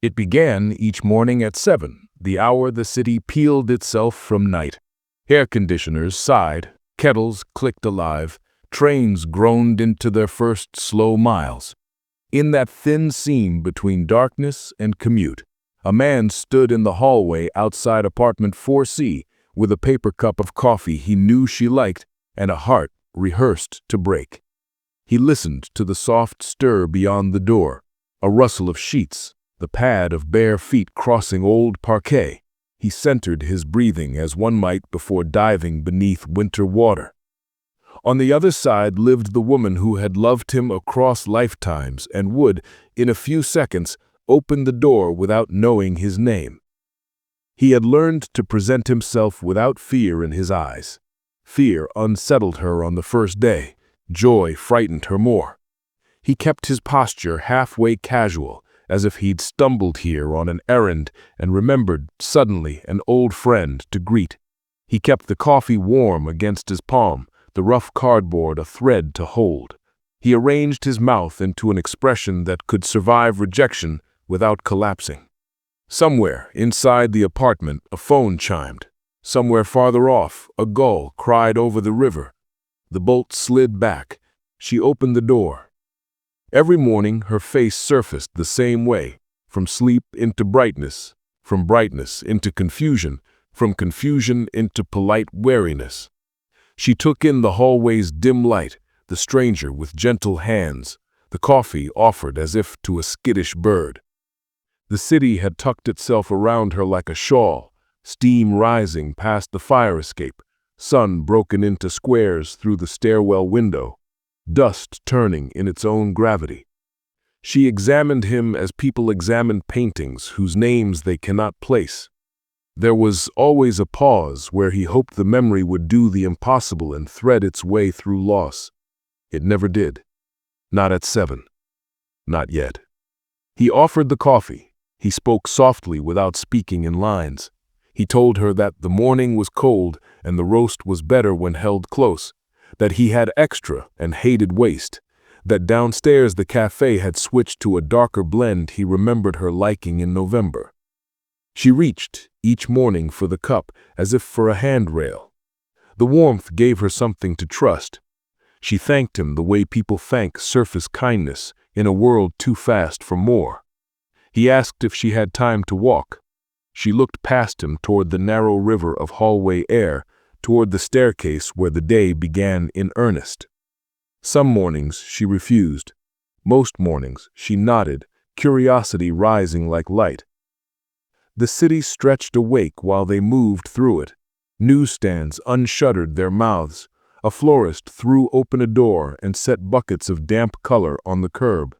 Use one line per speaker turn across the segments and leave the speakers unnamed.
It began each morning at 7, the hour the city peeled itself from night. Air conditioners sighed, kettles clicked alive, trains groaned into their first slow miles. In that thin seam between darkness and commute, a man stood in the hallway outside apartment 4C with a paper cup of coffee he knew she liked and a heart rehearsed to break. He listened to the soft stir beyond the door, a rustle of sheets, the pad of bare feet crossing old parquet. He centered his breathing as one might before diving beneath winter water. On the other side lived the woman who had loved him across lifetimes and would, in a few seconds, open the door without knowing his name. He had learned to present himself without fear in his eyes. Fear unsettled her on the first day. Joy frightened her more. He kept his posture halfway casual, as if he'd stumbled here on an errand and remembered suddenly an old friend to greet. He kept the coffee warm against his palm, the rough cardboard a thread to hold. He arranged his mouth into an expression that could survive rejection without collapsing. Somewhere inside the apartment, a phone chimed. Somewhere farther off, a gull cried over the river. The bolt slid back. She opened the door. Every morning her face surfaced the same way, from sleep into brightness, from brightness into confusion, from confusion into polite wariness. She took in the hallway's dim light, the stranger with gentle hands, the coffee offered as if to a skittish bird. The city had tucked itself around her like a shawl, steam rising past the fire escape, sun broken into squares through the stairwell window, dust turning in its own gravity. She examined him as people examine paintings whose names they cannot place. There was always a pause where he hoped the memory would do the impossible and thread its way through loss. It never did. Not at 7. Not yet. He offered the coffee. He spoke softly without speaking in lines. He told her that the morning was cold and the roast was better when held close, that he had extra and hated waste, that downstairs the cafe had switched to a darker blend he remembered her liking in November. She reached each morning for the cup as if for a handrail. The warmth gave her something to trust. She thanked him the way people thank surface kindness in a world too fast for more. He asked if she had time to walk. She looked past him toward the narrow river of hallway air, toward the staircase where the day began in earnest. Some mornings she refused. Most mornings she nodded, curiosity rising like light. The city stretched awake while they moved through it. Newsstands unshuttered their mouths. A florist threw open a door and set buckets of damp color on the curb.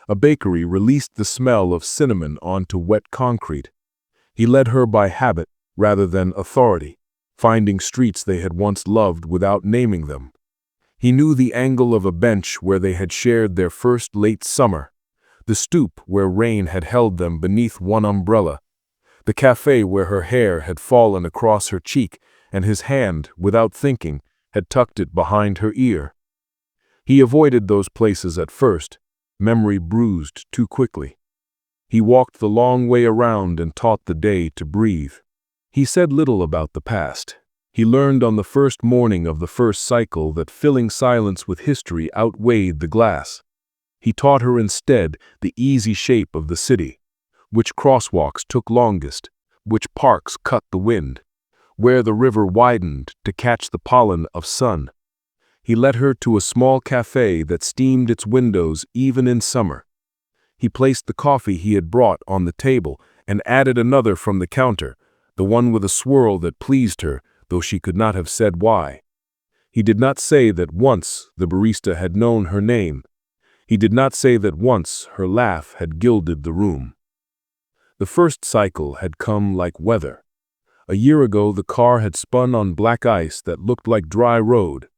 A bakery released the smell of cinnamon onto wet concrete. He led her by habit rather than authority, finding streets they had once loved without naming them. He knew the angle of a bench where they had shared their first late summer, the stoop where rain had held them beneath one umbrella, the cafe where her hair had fallen across her cheek and his hand, without thinking, had tucked it behind her ear. He avoided those places at first, memory bruised too quickly. He walked the long way around and taught the day to breathe. He said little about the past. He learned on the first morning of the first cycle that filling silence with history outweighed the glass. He taught her instead the easy shape of the city, which crosswalks took longest, which parks cut the wind, where the river widened to catch the pollen of sun. He led her to a small cafe that steamed its windows even in summer. He placed the coffee he had brought on the table and added another from the counter, the one with a swirl that pleased her, though she could not have said why. He did not say that once the barista had known her name. He did not say that once her laugh had gilded the room. The first cycle had come like weather. A year ago the car had spun on black ice that looked like dry road.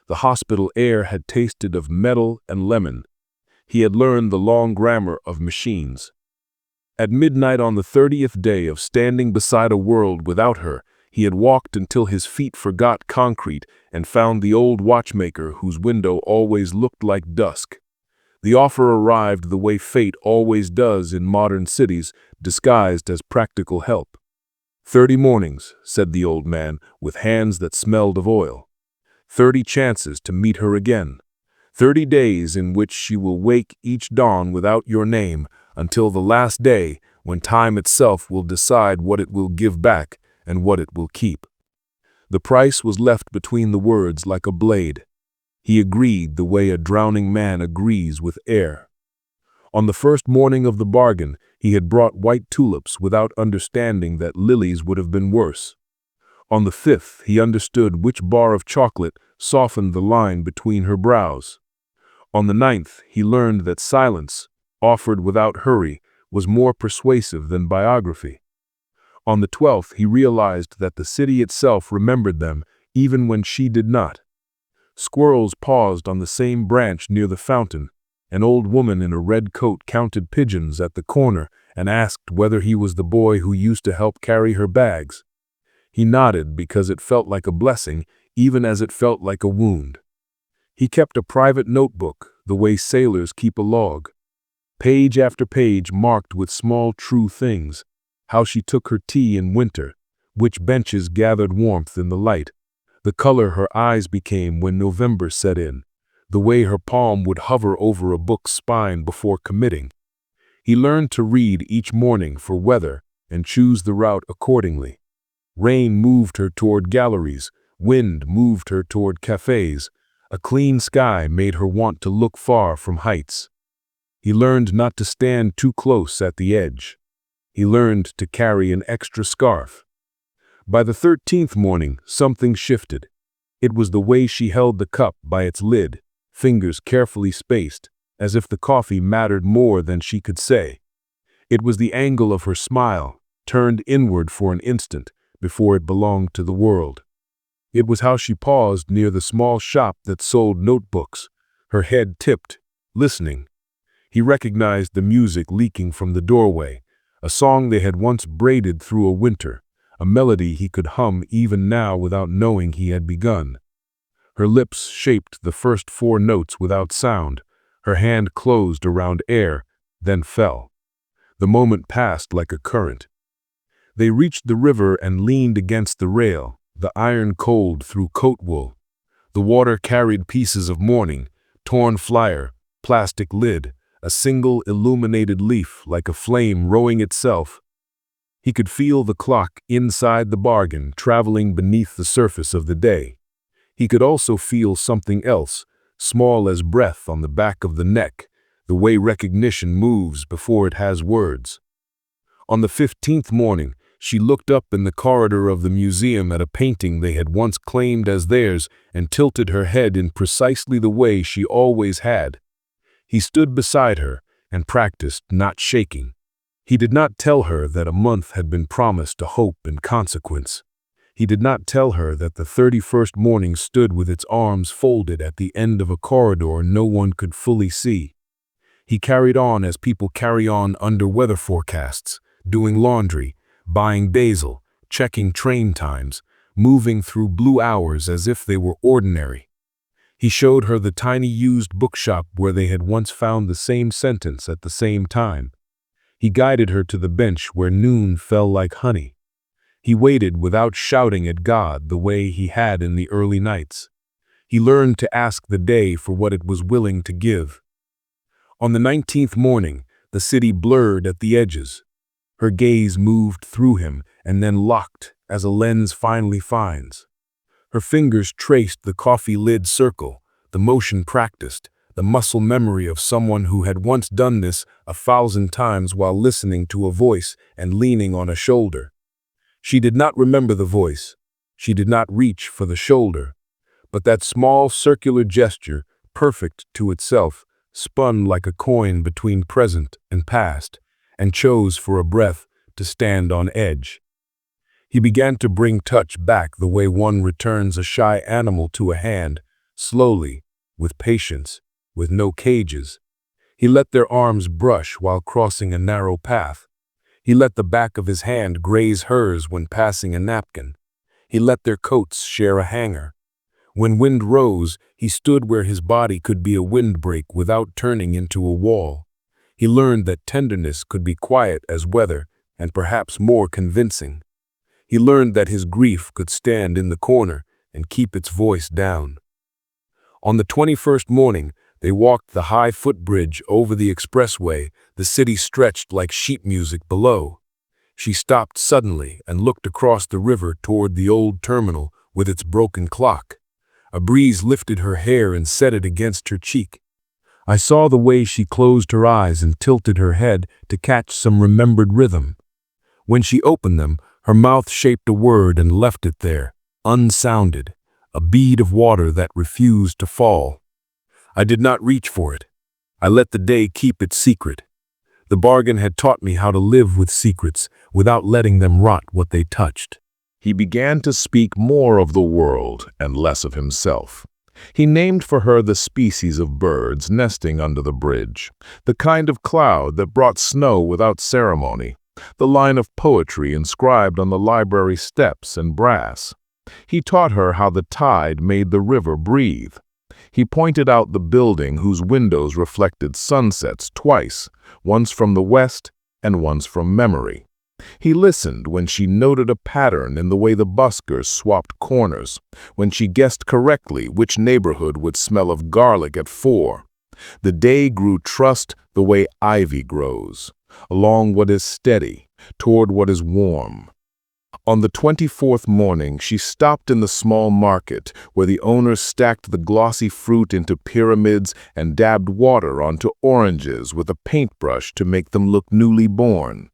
The hospital air had tasted of metal and lemon. He had learned the long grammar of machines. At midnight on the 30th day of standing beside a world without her, he had walked until his feet forgot concrete and found the old watchmaker whose window always looked like dusk. The offer arrived the way fate always does in modern cities, disguised as practical help. 30 mornings, said the old man, with hands that smelled of oil. 30 chances to meet her again. 30 days in which she will wake each dawn without your name, until the last day, when time itself will decide what it will give back and what it will keep. The price was left between the words like a blade. He agreed the way a drowning man agrees with air. On the first morning of the bargain, he had brought white tulips without understanding that lilies would have been worse. On the fifth, he understood which bar of chocolate softened the line between her brows. On the ninth, he learned that silence, offered without hurry, was more persuasive than biography. On the 12th, he realized that the city itself remembered them, even when she did not. Squirrels paused on the same branch near the fountain. An old woman in a red coat counted pigeons at the corner and asked whether he was the boy who used to help carry her bags. He nodded because it felt like a blessing, even as it felt like a wound. He kept a private notebook, the way sailors keep a log. Page after page marked with small true things: how she took her tea in winter, which benches gathered warmth in the light, the color her eyes became when November set in, the way her palm would hover over a book's spine before committing. He learned to read each morning for weather and choose the route accordingly. Rain moved her toward galleries, wind moved her toward cafes, a clean sky made her want to look far from heights. He learned not to stand too close at the edge. He learned to carry an extra scarf. By the 13th morning, something shifted. It was the way she held the cup by its lid, fingers carefully spaced, as if the coffee mattered more than she could say. It was the angle of her smile, turned inward for an instant, before it belonged to the world. It was how she paused near the small shop that sold notebooks, her head tipped, listening. He recognized the music leaking from the doorway, a song they had once braided through a winter, a melody he could hum even now without knowing he had begun. Her lips shaped the first 4 notes without sound. Her hand closed around air, then fell. The moment passed like a current. They reached the river and leaned against the rail, the iron cold through coat wool. The water carried pieces of mourning, torn flyer, plastic lid, a single illuminated leaf like a flame rowing itself. He could feel the clock inside the bargain traveling beneath the surface of the day. He could also feel something else, small as breath on the back of the neck, the way recognition moves before it has words. On the 15th morning, she looked up in the corridor of the museum at a painting they had once claimed as theirs and tilted her head in precisely the way she always had. He stood beside her and practiced not shaking. He did not tell her that a month had been promised a hope and consequence. He did not tell her that the 31st morning stood with its arms folded at the end of a corridor no one could fully see. He carried on as people carry on under weather forecasts, doing laundry, buying basil, checking train times, moving through blue hours as if they were ordinary. He showed her the tiny used bookshop where they had once found the same sentence at the same time. He guided her to the bench where noon fell like honey. He waited without shouting at God the way he had in the early nights. He learned to ask the day for what it was willing to give. On the 19th morning, the city blurred at the edges. Her gaze moved through him and then locked as a lens finally finds. Her fingers traced the coffee lid circle, the motion practiced, the muscle memory of someone who had once done this 1,000 times while listening to a voice and leaning on a shoulder. She did not remember the voice. She did not reach for the shoulder. But that small circular gesture, perfect to itself, spun like a coin between present and past, and chose for a breath to stand on edge. He began to bring touch back the way one returns a shy animal to a hand, slowly, with patience, with no cages. He let their arms brush while crossing a narrow path. He let the back of his hand graze hers when passing a napkin. He let their coats share a hanger. When wind rose, he stood where his body could be a windbreak without turning into a wall. He learned that tenderness could be quiet as weather and perhaps more convincing. He learned that his grief could stand in the corner and keep its voice down. On the 21st morning, they walked the high footbridge over the expressway. The city stretched like sheet music below. She stopped suddenly and looked across the river toward the old terminal with its broken clock. A breeze lifted her hair and set it against her cheek. I saw the way she closed her eyes and tilted her head to catch some remembered rhythm. When she opened them, her mouth shaped a word and left it there, unsounded, a bead of water that refused to fall. I did not reach for it. I let the day keep its secret. The bargain had taught me how to live with secrets without letting them rot what they touched. He began to speak more of the world and less of himself. He named for her the species of birds nesting under the bridge, the kind of cloud that brought snow without ceremony, the line of poetry inscribed on the library steps in brass. He taught her how the tide made the river breathe. He pointed out the building whose windows reflected sunsets twice, once from the west and once from memory. He listened when she noted a pattern in the way the buskers swapped corners, when she guessed correctly which neighborhood would smell of garlic at 4. The day grew trust the way ivy grows, along what is steady, toward what is warm. On the 24th morning, she stopped in the small market where the owners stacked the glossy fruit into pyramids and dabbed water onto oranges with a paintbrush to make them look newly born.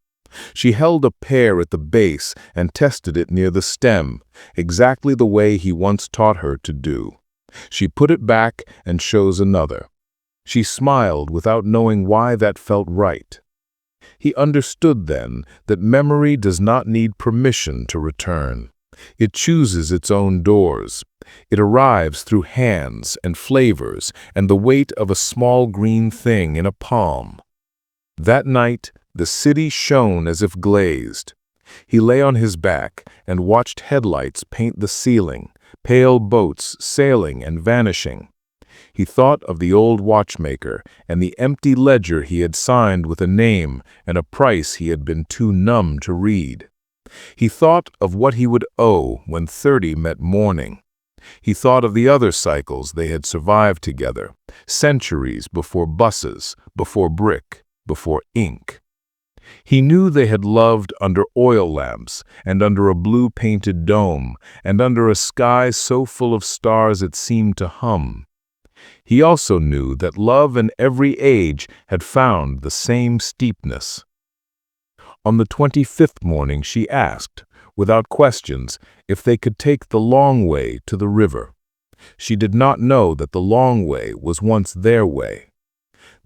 She held a pear at the base and tested it near the stem, exactly the way he once taught her to do. She put it back and chose another. She smiled without knowing why that felt right. He understood then that memory does not need permission to return. It chooses its own doors. It arrives through hands and flavors and the weight of a small green thing in a palm. That night, the city shone as if glazed. He lay on his back and watched headlights paint the ceiling, pale boats sailing and vanishing. He thought of the old watchmaker and the empty ledger he had signed with a name and a price he had been too numb to read. He thought of what he would owe when 30 met morning. He thought of the other cycles they had survived together, centuries before buses, before brick, before ink. He knew they had loved under oil lamps and under a blue-painted dome and under a sky so full of stars it seemed to hum. He also knew that love in every age had found the same steepness. On the 25th morning she asked, without questions, if they could take the long way to the river. She did not know that the long way was once their way.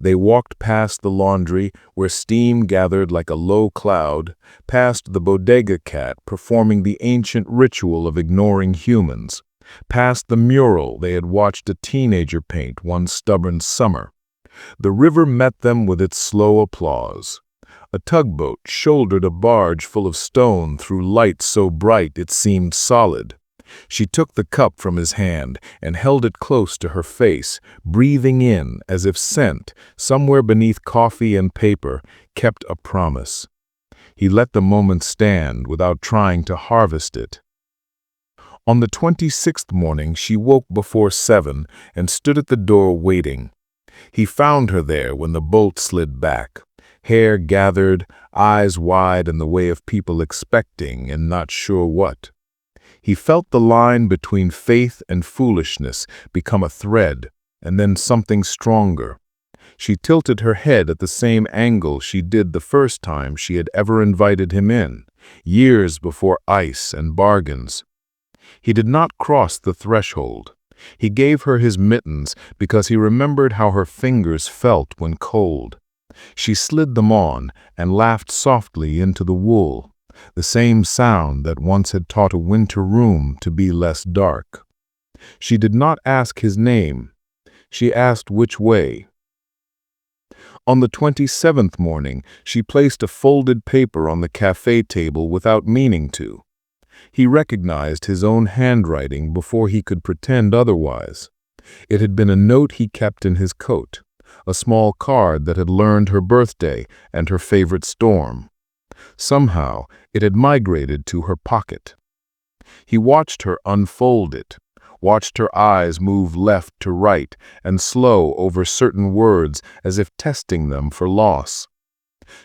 They walked past the laundry, where steam gathered like a low cloud, past the bodega cat performing the ancient ritual of ignoring humans, past the mural they had watched a teenager paint one stubborn summer. The river met them with its slow applause. A tugboat shouldered a barge full of stone through light so bright it seemed solid. She took the cup from his hand and held it close to her face, breathing in as if scent, somewhere beneath coffee and paper, kept a promise. He let the moment stand without trying to harvest it. On the 26th morning she woke before 7 and stood at the door waiting. He found her there when the bolt slid back, hair gathered, eyes wide in the way of people expecting and not sure what. He felt the line between faith and foolishness become a thread, and then something stronger. She tilted her head at the same angle she did the first time she had ever invited him in, years before ice and bargains. He did not cross the threshold. He gave her his mittens because he remembered how her fingers felt when cold. She slid them on and laughed softly into the wool, the same sound that once had taught a winter room to be less dark. She did not ask his name. She asked which way. On the 27th morning, she placed a folded paper on the cafe table without meaning to. He recognized his own handwriting before he could pretend otherwise. It had been a note he kept in his coat, a small card that had learned her birthday and her favorite storm. Somehow, it had migrated to her pocket. He watched her unfold it, watched her eyes move left to right and slow over certain words as if testing them for loss.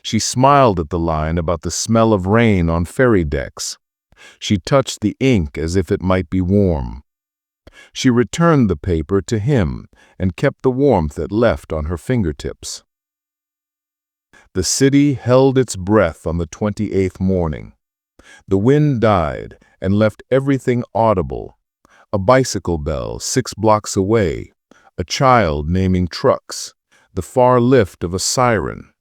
She smiled at the line about the smell of rain on ferry decks. She touched the ink as if it might be warm. She returned the paper to him and kept the warmth it left on her fingertips. The city held its breath on the 28th morning. The wind died and left everything audible. A bicycle bell 6 blocks away, a child naming trucks, the far lift of a siren.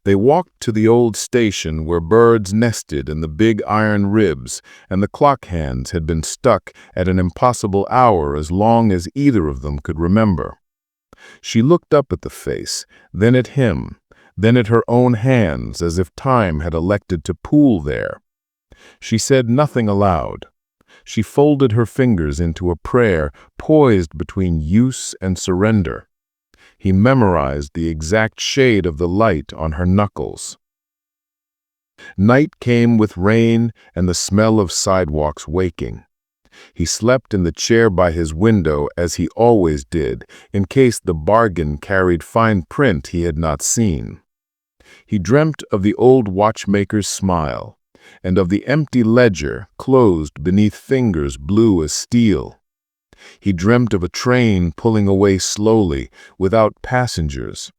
They walked to the old station where birds nested in the big iron ribs, and the clock hands had been stuck at an impossible hour as long as either of them could remember. She looked up at the face, then at him, then at her own hands as if time had elected to pool there. She said nothing aloud. She folded her fingers into a prayer poised between use and surrender. He memorized the exact shade of the light on her knuckles. Night came with rain and the smell of sidewalks waking. He slept in the chair by his window as he always did, in case the bargain carried fine print he had not seen. He dreamt of the old watchmaker's smile, and of the empty ledger closed beneath fingers blue as steel. He dreamt of a train pulling away slowly, without passengers,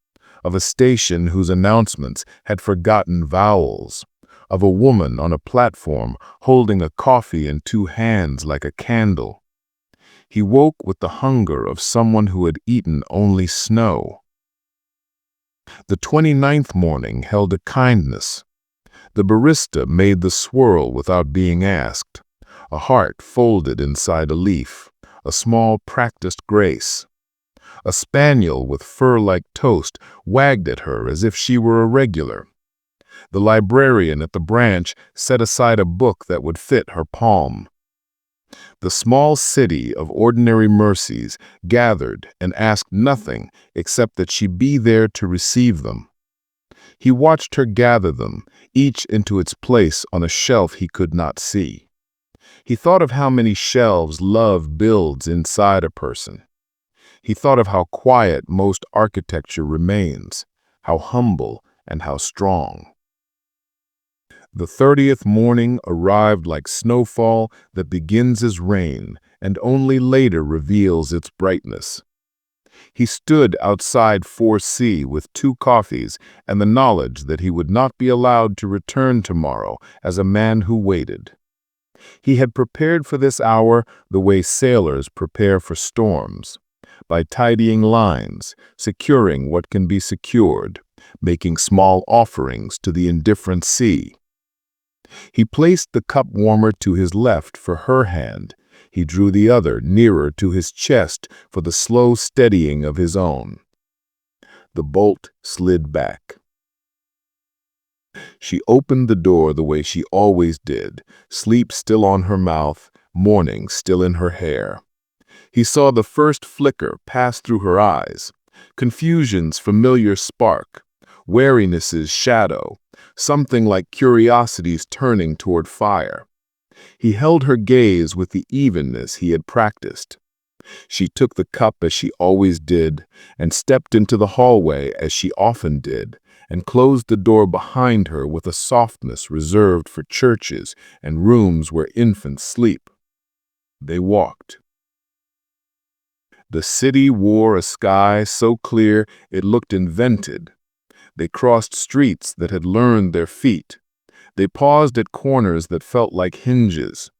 of a station whose announcements had forgotten vowels, of a woman on a platform holding a coffee in 2 hands like a candle. He woke with the hunger of someone who had eaten only snow. The 29th morning held a kindness. The barista made the swirl without being asked, a heart folded inside a leaf, a small practiced grace. A spaniel with fur like toast wagged at her as if she were a regular. The librarian at the branch set aside a book that would fit her palm. The small city of ordinary mercies gathered and asked nothing except that she be there to receive them. He watched her gather them, each into its place on a shelf he could not see. He thought of how many shelves love builds inside a person. He thought of how quiet most architecture remains, how humble and how strong. The 30th morning arrived like snowfall that begins as rain and only later reveals its brightness. He stood outside 4C with 2 coffees and the knowledge that he would not be allowed to return tomorrow as a man who waited. He had prepared for this hour the way sailors prepare for storms, by tidying lines, securing what can be secured, making small offerings to the indifferent sea. He placed the cup warmer to his left for her hand. He drew the other nearer to his chest for the slow steadying of his own. The bolt slid back. She opened the door the way she always did, sleep still on her mouth, morning still in her hair. He saw the first flicker pass through her eyes, confusion's familiar spark, wariness's shadow, something like curiosity's turning toward fire. He held her gaze with the evenness he had practiced. She took the cup as she always did, and stepped into the hallway as she often did, and closed the door behind her with a softness reserved for churches and rooms where infants sleep. They walked. The city wore a sky so clear it looked invented. They crossed streets that had learned their feet. They paused at corners that felt like hinges.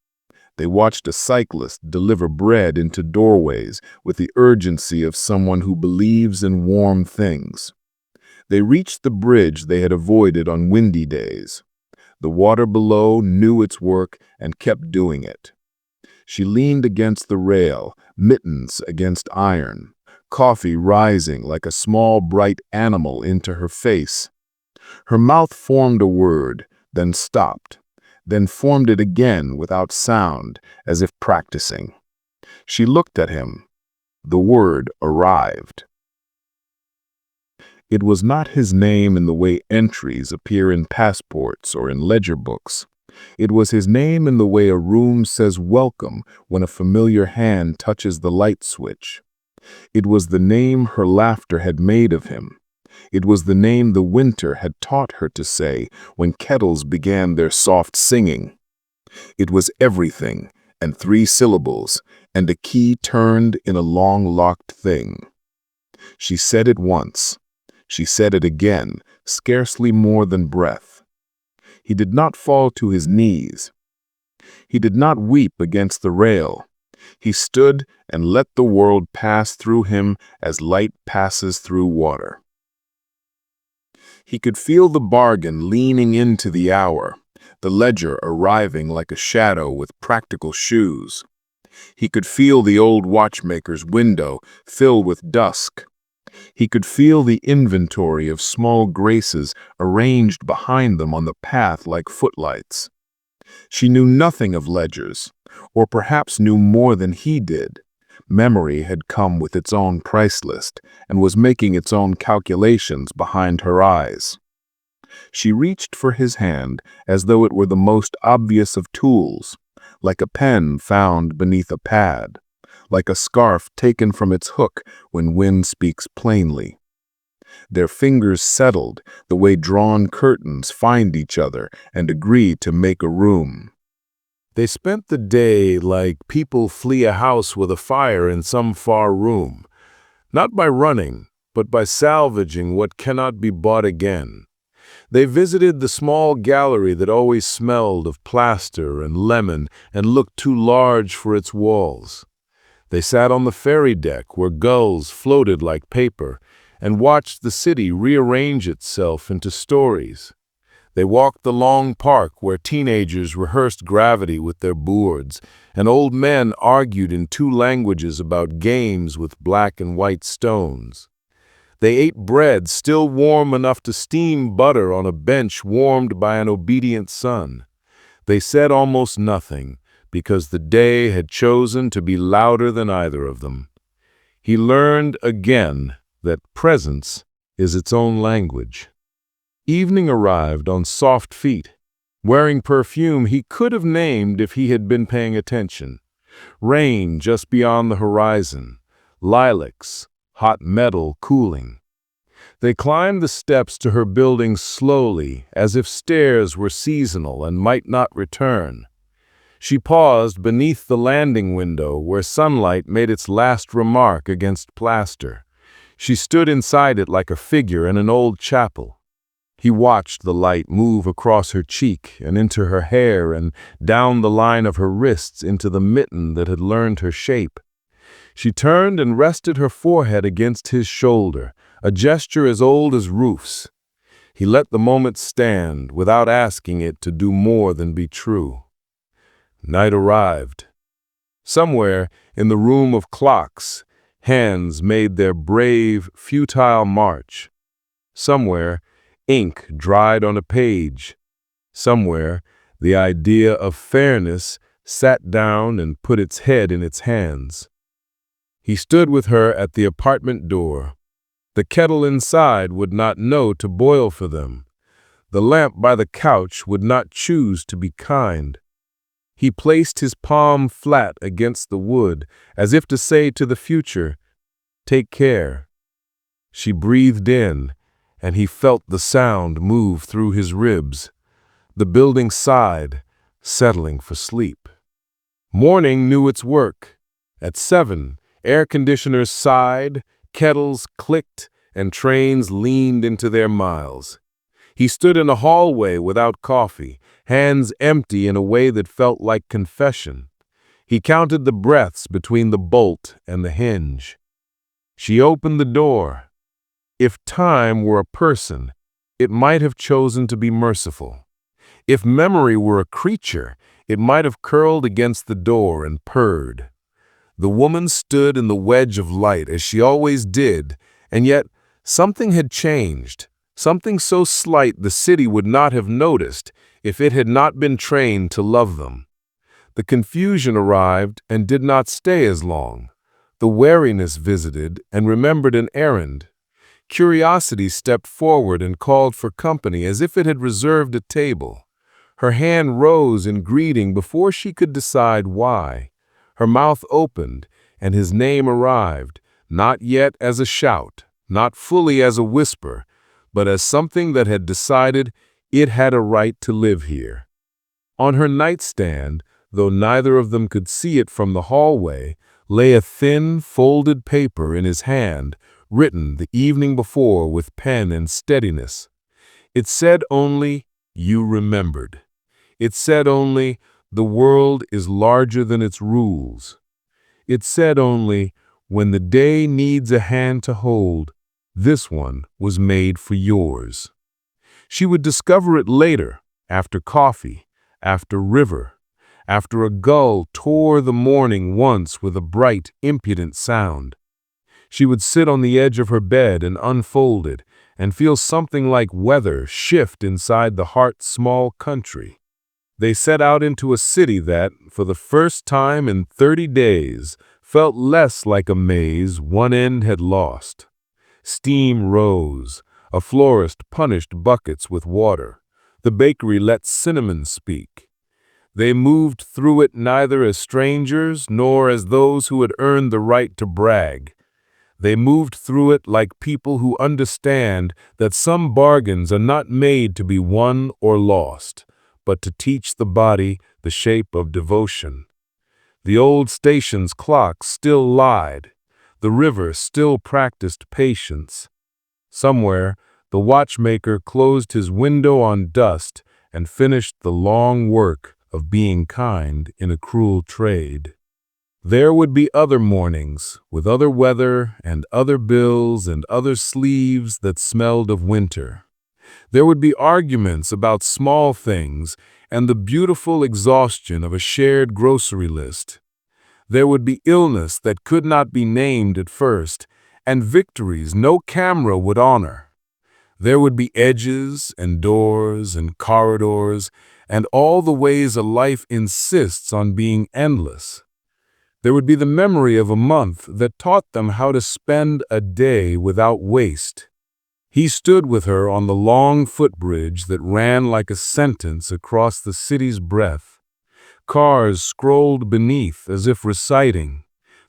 They watched a cyclist deliver bread into doorways with the urgency of someone who believes in warm things. They reached the bridge they had avoided on windy days. The water below knew its work and kept doing it. She leaned against the rail, mittens against iron, coffee rising like a small bright animal into her face. Her mouth formed a word, then stopped.
then formed it again without sound, as if practicing. She looked at him. The word arrived. It was not his name in the way entries appear in passports or in ledger books. It was his name in the way a room says welcome when a familiar hand touches the light switch. It was the name her laughter had made of him. It was the name the winter had taught her to say when kettles began their soft singing. It was everything, and 3 syllables, and a key turned in a long-locked thing. She said it once. She said it again, scarcely more than breath. He did not fall to his knees. He did not weep against the rail. He stood and let the world pass through him as light passes through water. He could feel the bargain leaning into the hour, the ledger arriving like a shadow with practical shoes. He could feel the old watchmaker's window fill with dusk. He could feel the inventory of small graces arranged behind them on the path like footlights. She knew nothing of ledgers, or perhaps knew more than he did. Memory had come with its own price list and was making its own calculations behind her eyes. She reached for his hand as though it were the most obvious of tools, like a pen found beneath a pad, like a scarf taken from its hook when wind speaks plainly. Their fingers settled the way drawn curtains find each other and agree to make a room. They spent the day like people flee a house with a fire in some far room, not by running, but by salvaging what cannot be bought again. They visited the small gallery that always smelled of plaster and lemon and looked too large for its walls. They sat on the ferry deck where gulls floated like paper and watched the city rearrange itself into stories. They walked the long park where teenagers rehearsed gravity with their boards, and old men argued in 2 languages about games with black and white stones. They ate bread still warm enough to steam butter on a bench warmed by an obedient sun. They said almost nothing, because the day had chosen to be louder than either of them. He learned again that presence is its own language. Evening arrived on soft feet, wearing perfume he could have named if he had been paying attention. Rain just beyond the horizon, lilacs, hot metal cooling. They climbed the steps to her building slowly, as if stairs were seasonal and might not return. She paused beneath the landing window where sunlight made its last remark against plaster. She stood inside it like a figure in an old chapel. He watched the light move across her cheek and into her hair and down the line of her wrists into the mitten that had learned her shape. She turned and rested her forehead against his shoulder, a gesture as old as roofs. He let the moment stand without asking it to do more than be true. Night arrived. Somewhere in the room of clocks, hands made their brave, futile march. Somewhere, ink dried on a page. Somewhere, the idea of fairness sat down and put its head in its hands. He stood with her at the apartment door. The kettle inside would not know to boil for them. The lamp by the couch would not choose to be kind. He placed his palm flat against the wood, as if to say to the future, "Take care." She breathed in, and he felt the sound move through his ribs. The building sighed, settling for sleep. Morning knew its work. At 7, air conditioners sighed, kettles clicked, and trains leaned into their miles. He stood in a hallway without coffee, hands empty in a way that felt like confession. He counted the breaths between the bolt and the hinge. She opened the door. If time were a person, it might have chosen to be merciful. If memory were a creature, it might have curled against the door and purred. The woman stood in the wedge of light as she always did, and yet something had changed, something so slight the city would not have noticed
if it had not been trained to love them. The confusion arrived and did not stay as long. The wariness visited and remembered an errand. Curiosity stepped forward and called for company as if it had reserved a table. Her hand rose in greeting before she could decide why. Her mouth opened, and his name arrived, not yet as a shout, not fully as a whisper, but as something that had decided it had a right to live here. On her nightstand, though neither of them could see it from the hallway, lay a thin, folded paper in his hand, written the evening before with pen and steadiness. It said only, "You remembered." It said only, "The world is larger than its rules." It said only, "When the day needs a hand to hold, this one was made for yours." She would discover it later, after coffee, after river, after a gull tore the morning once with a bright, impudent sound. She would sit on the edge of her bed and unfold it, and feel something like weather shift inside the heart's small country. They set out into a city that, for the first time in 30 days, felt less like a maze one end had lost. Steam rose. A florist punished buckets with water. The bakery let cinnamon speak. They moved through it neither as strangers nor as those who had earned the right to brag. They moved through it like people who understand that some bargains are not made to be won or lost, but to teach the body the shape of devotion. The old station's clock still lied. The river still practiced patience. Somewhere, the watchmaker closed his window on dust and finished the long work of being kind in a cruel trade. There would be other mornings, with other weather and other bills and other sleeves that smelled of winter. There would be arguments about small things and the beautiful exhaustion of a shared grocery list. There would be illness that could not be named at first, and victories no camera would honor. There would be edges and doors and corridors and all the ways a life insists on being endless. There would be the memory of a month that taught them how to spend a day without waste. He stood with her on the long footbridge that ran like a sentence across the city's breadth. Cars scrolled beneath as if reciting.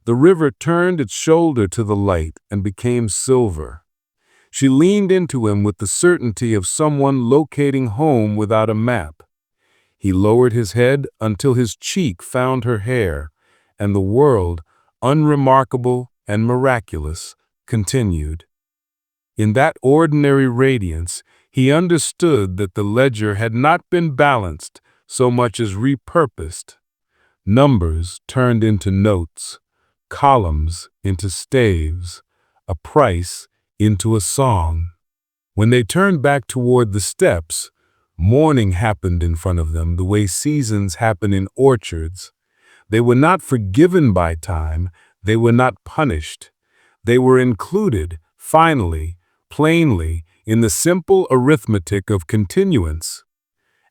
The river turned its shoulder to the light and became silver. She leaned into him with the certainty of someone locating home without a map. He lowered his head until his cheek found her hair, and the world, unremarkable and miraculous, continued. In that ordinary radiance, he understood that the ledger had not been balanced so much as repurposed. Numbers turned into notes, columns into staves, a price into a song. When they turned back toward the steps, morning happened in front of them the way seasons happen in orchards. They were not forgiven by time, they were not punished. They were included, finally, plainly, in the simple arithmetic of continuance.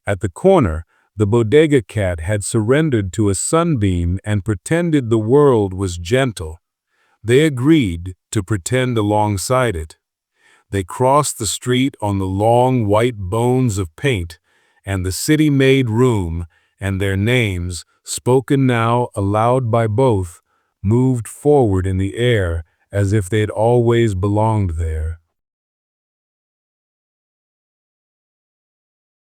At the corner, the bodega cat had surrendered to a sunbeam and pretended the world was gentle. They agreed to pretend alongside it. They crossed the street on the long white bones of paint, and the city made room, and their names, spoken now aloud by both, moved forward in the air as if they'd always belonged there.